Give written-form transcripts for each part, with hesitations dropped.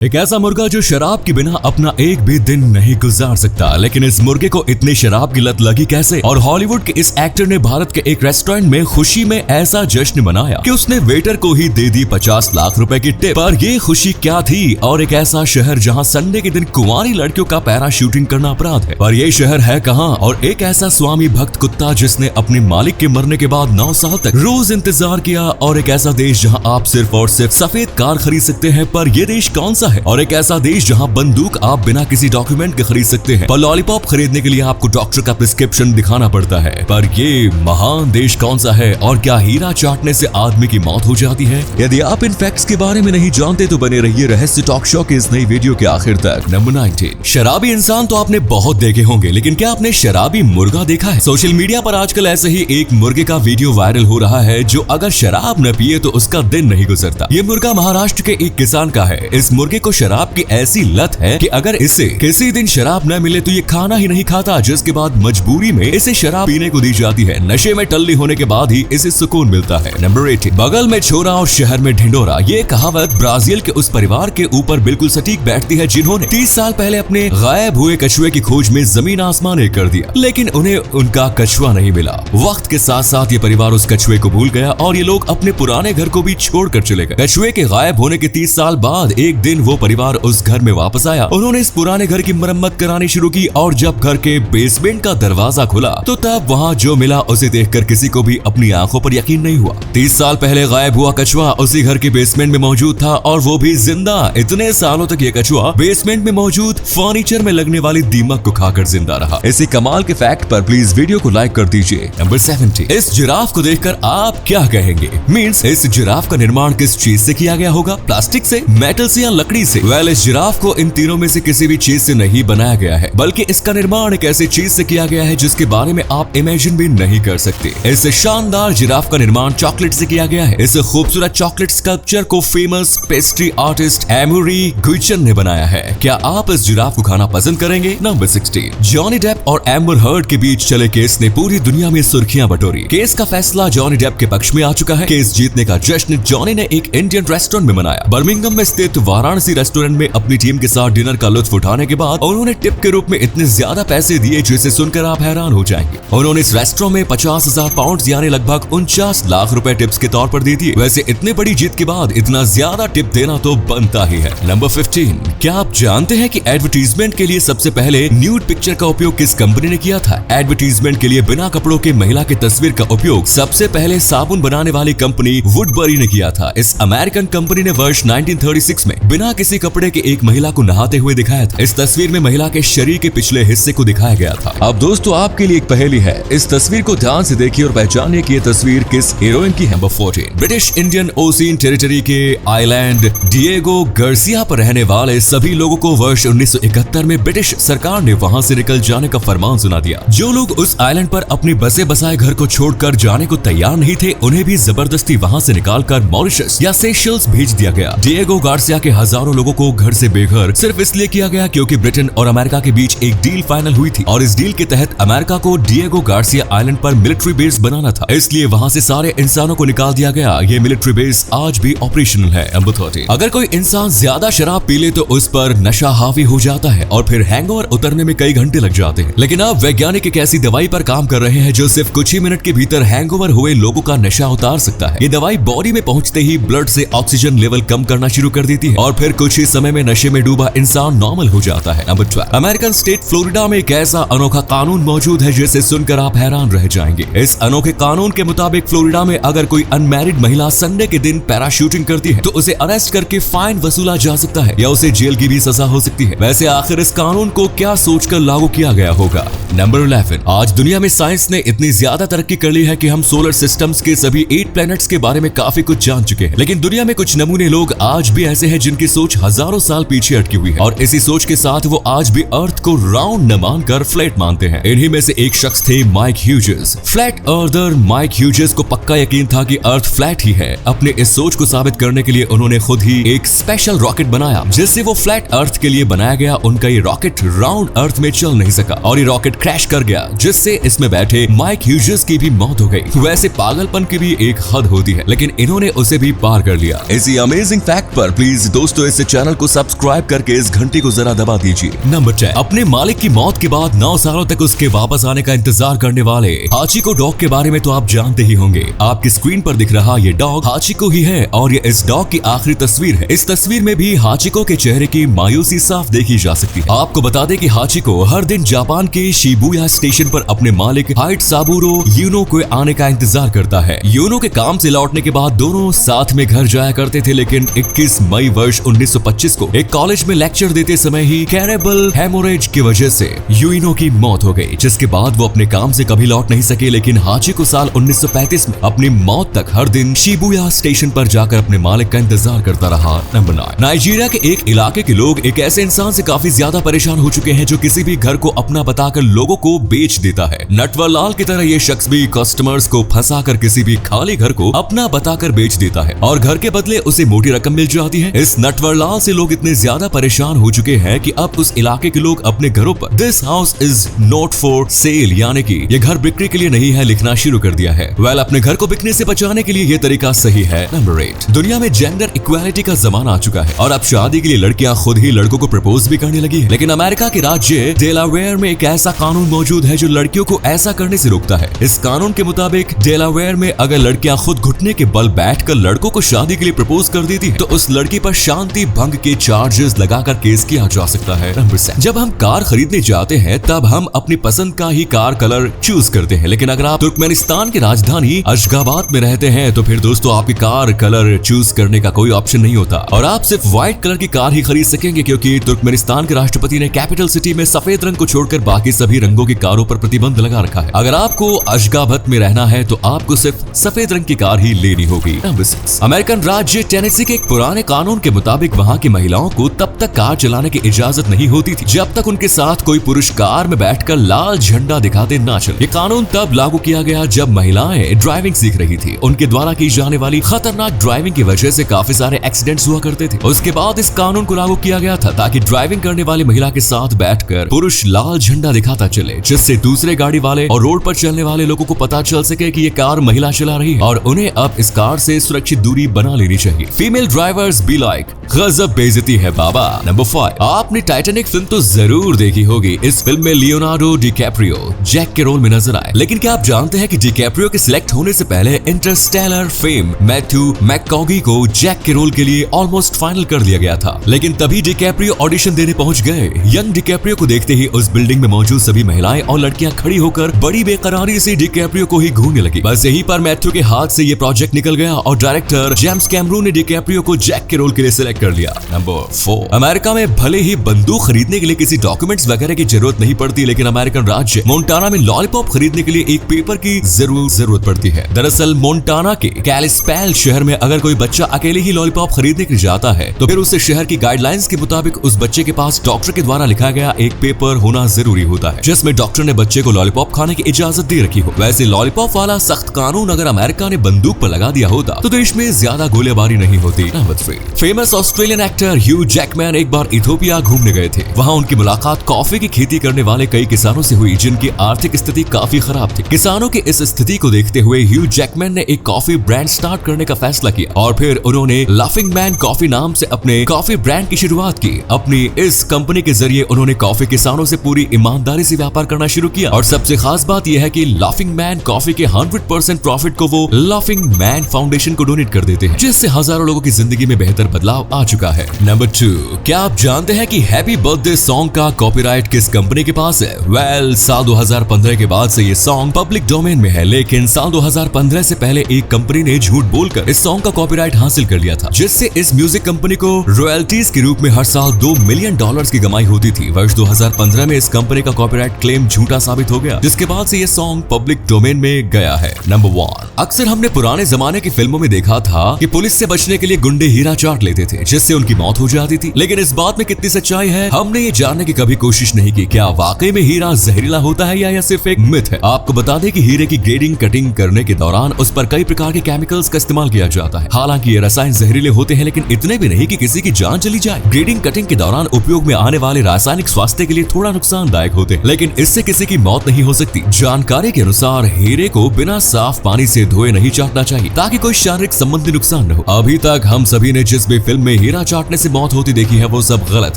एक ऐसा मुर्गा जो शराब के बिना अपना एक भी दिन नहीं गुजार सकता, लेकिन इस मुर्गे को इतनी शराब की लत लगी कैसे? और हॉलीवुड के इस एक्टर ने भारत के एक रेस्टोरेंट में खुशी में ऐसा जश्न मनाया कि उसने वेटर को ही दे दी 50 लाख रुपए की टिप। पर ये खुशी क्या थी? और एक ऐसा शहर जहां संडे के दिन कुंवारी लड़कियों का पैराशूटिंग करना अपराध है, पर ये शहर है कहां? और एक ऐसा स्वामी भक्त कुत्ता जिसने अपने मालिक के मरने के बाद 9 साल तक रोज इंतजार किया। और एक ऐसा देश जहाँ आप सिर्फ और सिर्फ सफेद कार खरीद सकते हैं, पर ये देश कौन सा है? और एक ऐसा देश जहां बंदूक आप बिना किसी डॉक्यूमेंट के खरीद सकते हैं, पर लॉलीपॉप खरीदने के लिए आपको डॉक्टर का प्रिस्क्रिप्शन दिखाना पड़ता है। पर ये महान देश कौन सा है? और क्या हीरा चाटने से आदमी की मौत हो जाती है? यदि आप इन फैक्ट्स के बारे में नहीं जानते तो बने रहिए रहस्य टॉक शो के इस नई वीडियो के आखिर तक। नंबर 19, शराबी इंसान तो आपने बहुत देखे होंगे, लेकिन क्या आपने शराबी मुर्गा देखा है? सोशल मीडिया पर आजकल ऐसे ही एक मुर्गे का वीडियो वायरल हो रहा है जो अगर शराब न पिए तो उसका दिन नहीं गुजरता। ये मुर्गा महाराष्ट्र के एक किसान का है। इस मुर्गे को शराब की ऐसी लत है कि अगर इसे किसी दिन शराब न मिले तो ये खाना ही नहीं खाता, जिसके बाद मजबूरी में इसे शराब पीने को दी जाती है। नशे में टल्ली होने के बाद ही इसे सुकून मिलता है। नंबर 18, बगल में छोरा और शहर में ढिंडोरा। ये कहावत ब्राजील के उस परिवार के ऊपर बिल्कुल सटीक बैठती है जिन्होंने 30 साल पहले अपने गायब हुए कछुए की खोज में जमीन आसमान एक कर दिया, लेकिन उन्हें उनका कछुआ नहीं मिला। वक्त के साथ साथ ये परिवार उस कछुए को भूल गया और ये लोग अपने पुराने घर को भी छोड़कर चले गए। कछुए के गायब होने के 30 साल बाद एक दिन वो परिवार उस घर में वापस आया। उन्होंने इस पुराने घर की मरम्मत करानी शुरू की और जब घर के बेसमेंट का दरवाजा खुला तो तब वहाँ जो मिला उसे देखकर किसी को भी अपनी आंखों पर यकीन नहीं हुआ। 30 साल पहले गायब हुआ कछुआ उसी घर के बेसमेंट में मौजूद था और वो भी जिंदा। इतने सालों तक ये कछुआ बेसमेंट में मौजूद फर्नीचर में लगने वाली दीमक को खाकर जिंदा रहा। इसी कमाल के फैक्ट पर प्लीज वीडियो को लाइक कर दीजिए। नंबर 70, इस जिराफ को देखकर आप क्या कहेंगे? मींस इस जिराफ का निर्माण किस चीज से किया गया होगा? प्लास्टिक से, मेटल से या लकड़ी से? वेल, इस जिराफ को इन तीनों में से किसी भी चीज से नहीं बनाया गया है, बल्कि इसका निर्माण एक ऐसी चीज से किया गया है जिसके बारे में आप इमेजिन भी नहीं कर सकते। इस शानदार जिराफ का निर्माण चॉकलेट से किया गया है। इस खूबसूरत चॉकलेट स्कल्पचर को फेमस पेस्ट्री आर्टिस्ट एमोरी गुइचन ने बनाया है। क्या आप इस जिराफ को खाना पसंद करेंगे? नंबर 16, जॉनी डेप और एम्बर हर्ड के बीच चले केस ने पूरी दुनिया में सुर्खियां बटोरी। केस का फैसला जॉनी डेप के पक्ष में आ चुका है। केस जीतने का जश्न जॉनी ने एक इंडियन रेस्टोरेंट में मनाया। बर्मिंघम में स्थित वाराणसी रेस्टोरेंट में अपनी टीम के साथ डिनर का लुत्फ उठाने के बाद उन्होंने टिप के रूप में इतने ज्यादा पैसे दिए जिसे सुनकर आप हैरान हो जाएंगे। उन्होंने इस रेस्टोरेंट में 50,000 पाउंड यानी लगभग 49 लाख रुपए टिप्स के तौर पर दे दिए। वैसे इतने बड़ी जीत के बाद इतना ज्यादा टिप देना तो बनता ही है। नंबर 15, क्या आप जानते हैं कि एडवर्टीजमेंट के लिए सबसे पहले न्यूड पिक्चर का उपयोग किस कंपनी ने किया था? एडवर्टीजमेंट के लिए बिना कपड़ों के महिला की तस्वीर का उपयोग सबसे पहले साबुन बनाने वाली कंपनी वुडबरी ने किया था। इस अमेरिकन कंपनी ने वर्ष 1936 में बिना किसी कपड़े के एक महिला को नहाते हुए दिखाया था। इस तस्वीर में महिला के शरीर के पिछले हिस्से को दिखाया गया था। अब दोस्तों, आपके लिए एक पहेली है। इस तस्वीर को ध्यान से देखिए और पहचानिए कि ये तस्वीर किस हीरोइन की है। Number 14, British Indian ocean territory के आइलैंड डिएगो गार्सिया पर रहने वाले सभी लोगों को वर्ष 1971 में ब्रिटिश सरकार ने वहां से निकल जाने का फरमान सुना दिया। जो लोग उस आइलैंड पर अपने बसे बसाए घर को छोड़कर जाने को तैयार नहीं थे, उन्हें भी जबरदस्ती वहां से निकालकर मॉरिशस या सेशल्स भेज दिया गया। डिएगो गार्सिया के हजारों लोगों को घर से बेघर सिर्फ इसलिए किया गया क्योंकि ब्रिटेन और अमेरिका के बीच एक डील फाइनल हुई थी और इस डील के तहत अमेरिका को डिएगो गार्सिया आइलैंड पर मिलिट्री बेस बनाना था। इसलिए वहां से सारे इंसानों को निकाल दिया गया। ये मिलिट्री बेस आज भी ऑपरेशनल है। नंबर 30, अगर कोई इंसान ज्यादा शराब पी ले तो उस पर नशा हावी हो जाता है और फिर हैंगओवर उतरने में कई घंटे लग जाते हैं। लेकिन अब वैज्ञानिक एक ऐसी दवाई पर काम कर रहे हैं जो सिर्फ कुछ ही मिनट के भीतर हैंगओवर हुए लोगों का नशा उतार सकता है। ये दवाई बॉडी में पहुंचते ही ब्लड से ऑक्सीजन लेवल कम करना शुरू कर देती है और फिर कुछ ही समय में नशे में डूबा इंसान नॉर्मल हो जाता है। नंबर 12, अमेरिकन स्टेट फ्लोरिडा में एक ऐसा अनोखा कानून मौजूद है जिसे सुनकर आप हैरान रह जाएंगे। इस अनोखे कानून के मुताबिक फ्लोरिडा में अगर कोई अनमैरिड महिला संडे के दिन पैराशूटिंग करती है तो उसे अरेस्ट करके फाइन वसूला जा सकता है या उसे जेल की भी सजा हो सकती है। वैसे आखिर इस कानून को क्या सोचकर लागू किया गया होगा? नंबर 11, आज दुनिया में साइंस ने इतनी ज्यादा तरक्की कर ली है कि हम सोलर सिस्टम्स के सभी 8 प्लैनेट्स के बारे में काफी कुछ जान चुके हैं, लेकिन दुनिया में कुछ नमूने लोग आज भी ऐसे हैं जिनकी सोच हजारों साल पीछे अटकी हुई है और इसी सोच के साथ वो आज भी अर्थ को राउंड न मानकर फ्लैट मानते हैं। इन्हीं में से एक शख्स थे माइक ह्यूजेस। फ्लैट अर्थर माइक ह्यूजेस को पक्का यकीन था कि अर्थ फ्लैट ही है। अपने इस सोच को साबित करने के लिए उन्होंने खुद ही एक स्पेशल रॉकेट बनाया जिससे वो फ्लैट अर्थ के लिए बनाया गया उनका ये रॉकेट राउंड अर्थ में चल नहीं सका और ये रॉकेट क्रैश कर गया, जिससे इसमें बैठे माइक ह्यूजेस की भी मौत हो गई। वैसे पागलपन की भी एक हद होती है, लेकिन इन्होंने उसे भी पार कर लिया। इसी अमेजिंग फैक्ट पर प्लीज दोस्तों इस चैनल को सब्सक्राइब करके इस घंटी को जरा दबा दीजिए। नंबर 10, अपने मालिक की मौत के बाद 9 सालों तक उसके वापस आने का इंतजार करने वाले हाचिको डॉग के बारे में तो आप जानते ही होंगे। आपकी स्क्रीन पर दिख रहा ये डॉग हाचिको ही है और ये इस डॉग की आखिरी तस्वीर है। इस तस्वीर में भी हाचिको के चेहरे की मायूसी साफ देखी जा सकती है। आपको बता दें कि हाचिको हर दिन जापान के शिबुया स्टेशन पर अपने मालिक हाइट साबुरो यूनो को आने का इंतजार करता है। यूनो के काम से लौटने के बाद दोनों साथ में घर जाया करते थे, लेकिन 21 मई वर्ष 1925 को एक कॉलेज में लेक्चर देते समय ही कैरेबल हेमोरेज की वजह से यूनो की मौत हो गई, जिसके बाद वो अपने काम से कभी लौट नहीं सके। लेकिन हाचिको साल 1935 में अपनी मौत तक हर दिन शिबुया स्टेशन पर जाकर अपने मालिक का इंतजार करता रहा। नंबर 9, नाइजीरिया के एक इलाके के लोग एक ऐसे इंसान से काफी ज्यादा परेशान हो चुके हैं जो किसी भी घर को अपना बताकर लोगों को बेच देता है। नटवरलाल की तरह ये शख्स भी कस्टमर्स को फंसाकर किसी भी खाली घर को अपना बताकर बेच देता है और घर के बदले उसे मोटी रकम मिल जाती है। इस नटवरलाल से लोग इतने ज्यादा परेशान हो चुके हैं कि अब उस इलाके के लोग अपने घरों पर this house is not for sale यानी कि ये घर बिक्री के लिए नहीं है लिखना शुरू कर दिया है। अपने घर को बिकने से बचाने के लिए ये तरीका सही है। नंबर 8, दुनिया में जेंडर इक्वालिटी का जमाना आ चुका है और अब शादी के लिए लड़कियां खुद ही लड़कों को प्रपोज भी करने लगी है। लेकिन अमेरिका के राज्य डेलावेयर में एक ऐसा कानून मौजूद है जो लड़कियों को ऐसा करने से रोकता है। इस कानून के मुताबिक डेलावेयर में अगर लड़कियां खुद घुटने के बल बैठकर लड़कों को शादी के लिए प्रपोज कर देती है तो उस लड़की पर शांति भंग के चार्जेस लगाकर केस किया जा सकता है। नंबर 7, जब हम कार खरीदने जाते हैं तब हम अपनी पसंद का ही कार कलर चूज करते हैं, लेकिन अगर आप तुर्कमेनिस्तान की राजधानी अशगाबाद में रहते हैं तो फिर दोस्तों आपकी कार कलर चूज करने का कोई ऑप्शन नहीं होता और आप सिर्फ व्हाइट कलर की कार ही खरीद सकेंगे, क्योंकि तुर्कमेनिस्तान के राष्ट्रपति ने कैपिटल सिटी में सफेद रंग को छोड़कर बाकी सभी रंगों की कारों पर प्रतिबंध लगा रखा है। अगर आपको अशगाबाद में रहना है तो आपको सिर्फ सफेद रंग की कार ही लेनी होगी। नंबर 6, अमेरिकन राज्य टेनेसी के एक पुराने कानून के मुताबिक वहाँ की महिलाओं को तब तक कार चलाने की इजाजत नहीं होती थी जब तक उनके साथ कोई पुरुष कार में बैठकर लाल झंडा दिखाते ना चले। ये कानून तब लागू किया गया जब महिलाएं ड्राइविंग सीख रही थी। उनके द्वारा की जाने वाली खतरनाक ड्राइविंग की वजह से काफी सारे एक्सीडेंट्स हुआ करते थे। उसके बाद इस कानून को लागू किया गया था ताकि ड्राइविंग करने वाली महिला के साथ बैठकर पुरुष लाल झंडा दिखाता चले, जिससे दूसरे गाड़ी वाले और रोड पर चलने वाले लोगों को पता चल सके कि ये कार महिला चला रही है और उन्हें अब इस कार से सुरक्षित दूरी बना लेनी चाहिए। फीमेल ड्राइवर्स बी लाइक, गजब बेइज्जती है बाबा। नंबर 5, आपने टाइटैनिक फिल्म तो जरूर देखी होगी। इस फिल्म में लियोनार्डो डिकैप्रियो जैक के रोल में नजर आए, लेकिन क्या आप जानते हैं कि डिकैप्रियो के सिलेक्ट होने से पहले इंटरस्टेलर फेम मैथ्यू मैककॉगी को जैक के रोल के लिए ऑलमोस्ट फाइनल कर दिया गया था, लेकिन तभी डिकैप्रियो ऑडिशन देने पहुंच गए। यंग डिकैप्रियो को देखते ही उस बिल्डिंग में मौजूद सभी महिलाएं और लड़कियां खड़ी होकर बड़ी बेकरारी से डिकैप्रियो को ही घूरने लगी। बस यहीं पर मैथ्यू के हाथ से ये प्रोजेक्ट निकल गया और डायरेक्टर जेम्स कैमरून ने डिकैप्रियो को जैक के रोल के लिए सिलेक्ट कर लिया। नंबर 4, अमेरिका में भले ही बंदूक खरीदने के लिए किसी डॉक्यूमेंट्स वगैरह की जरूरत नहीं पड़ती, लेकिन अमेरिकन राज्य मोन्टाना में लॉलीपॉप खरीदने के लिए एक पेपर की जरूरत पड़ती है। दरअसल मोन्टाना के कैलिस्पेल शहर में अगर कोई बच्चा अकेले ही लॉलीपॉप खरीदने के लिए जाता है तो फिर उसे शहर की गाइडलाइंस के मुताबिक उस बच्चे के पास डॉक्टर के द्वारा लिखा गया एक पेपर होना जरूरी होता है, जिसमें डॉक्टर ने बच्चे को लॉलीपॉप खाने की इजाजत दे रखी हो। वैसे लॉलीपॉप वाला सख्त कानून अगर अमेरिका ने बंदूक पर लगा दिया होता तो देश में ज्यादा गोलीबारी नहीं होती। Number 3, famous Australian actor Hugh Jackman एक बार इथियोपिया घूमने गए थे। वहाँ उनकी मुलाकात कॉफी की खेती करने वाले कई किसानों से हुई जिनकी आर्थिक स्थिति काफी खराब थी। किसानों की इस स्थिति को देखते हुए ह्यू जैकमैन ने एक कॉफी ब्रांड स्टार्ट करने का फैसला किया और फिर उन्होंने लाफिंग मैन कॉफी नाम से अपने कॉफी ब्रांड की शुरुआत की। अपनी इस कंपनी के जरिए उन्होंने कॉफी किसानों से पूरी ईमानदारी से व्यापार करना शुरू किया और सबसे खास बात यह है कि लाफिंग मैन कॉफी के 100% प्रॉफिट को वो लाफिंग मैन फाउंडेशन को डोनेट कर देते हैं, जिससे हजारों लोगों की जिंदगी में बेहतर बदलाव आ चुका है। नंबर 2, क्या आप जानते हैं कि हैप्पी बर्थडे सॉन्ग का कॉपीराइट किस कंपनी के पास है? साल 2015 के बाद से ये सॉन्ग पब्लिक डोमेन में है, लेकिन साल 2015 से पहले एक कंपनी ने झूठ बोलकर इस सॉन्ग का कॉपीराइट हासिल कर लिया था, जिससे इस म्यूजिक कंपनी को रॉयल्टीज के रूप में हर साल $2 मिलियन की कमाई होती थी। वर्ष 2015 में इस कंपनी का कॉपीराइट क्लेम झूठा साबित हो गया, जिसके बाद से ये सॉन्ग पब्लिक डोमेन में गया है। नंबर 1, अक्सर हमने पुराने जमाने की फिल्मों में देखा था कि पुलिस से बचने के लिए गुंडे हीरा चाट लेते थे, जिससे उनकी मौत हो जाती थी, लेकिन इस बात में कितनी सच्चाई है हमने ये जानने की कभी कोशिश नहीं की। क्या वाकई में हीरा जहरीला होता है या सिर्फ एक मिथ है? आपको बता दें कि हीरे की ग्रेडिंग कटिंग करने के दौरान उस पर कई प्रकार के केमिकल्स का इस्तेमाल किया जाता है। हालांकि ये रसायन जहरीले होते हैं, लेकिन इतने भी नहीं कि किसी की जान चली जाए। ग्रेडिंग कटिंग के दौरान उपयोग में आने वाले रासायनिक स्वास्थ्य के लिए थोड़ा नुकसानदायक होते हैं, लेकिन इससे किसी की मौत नहीं हो सकती। जानकारी के अनुसार हीरे को बिना साफ पानी से धोए नहीं चाटना चाहिए ताकि कोई शारीरिक संबंधी नुकसान न हो। अभी तक हम सभी ने जिस भी फिल्म में हीरा चाटने से मौत होती देखी है वो सब गलत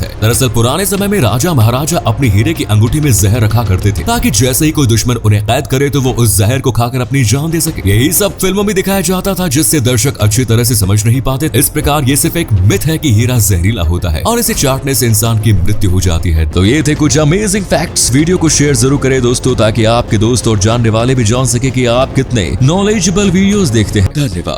है। दरअसल पुराने समय में राजा महाराजा अपनी हीरे की अंगूठी में जहर रखा करते थे ताकि जैसे ही कोई दुश्मन उन्हें कैद करे तो वो उस जहर को खाकर अपनी जान दे सके। यही सब फिल्मों में दिखाया जाता था जिससे दर्शक अच्छी तरह से समझ नहीं पाते। इस प्रकार ये सिर्फ एक मिथ है कि हीरा जहरीला होता है और इसे चाटने से इंसान की मृत्यु हो जाती है। तो ये थे कुछ अमेजिंग फैक्ट्स। वीडियो को शेयर जरूर करें दोस्तों ताकि आपके दोस्त और जानने वाले भी जान सके कि आप कितने नॉलेजेबल वीडियोस देखते हैं। धन्यवाद।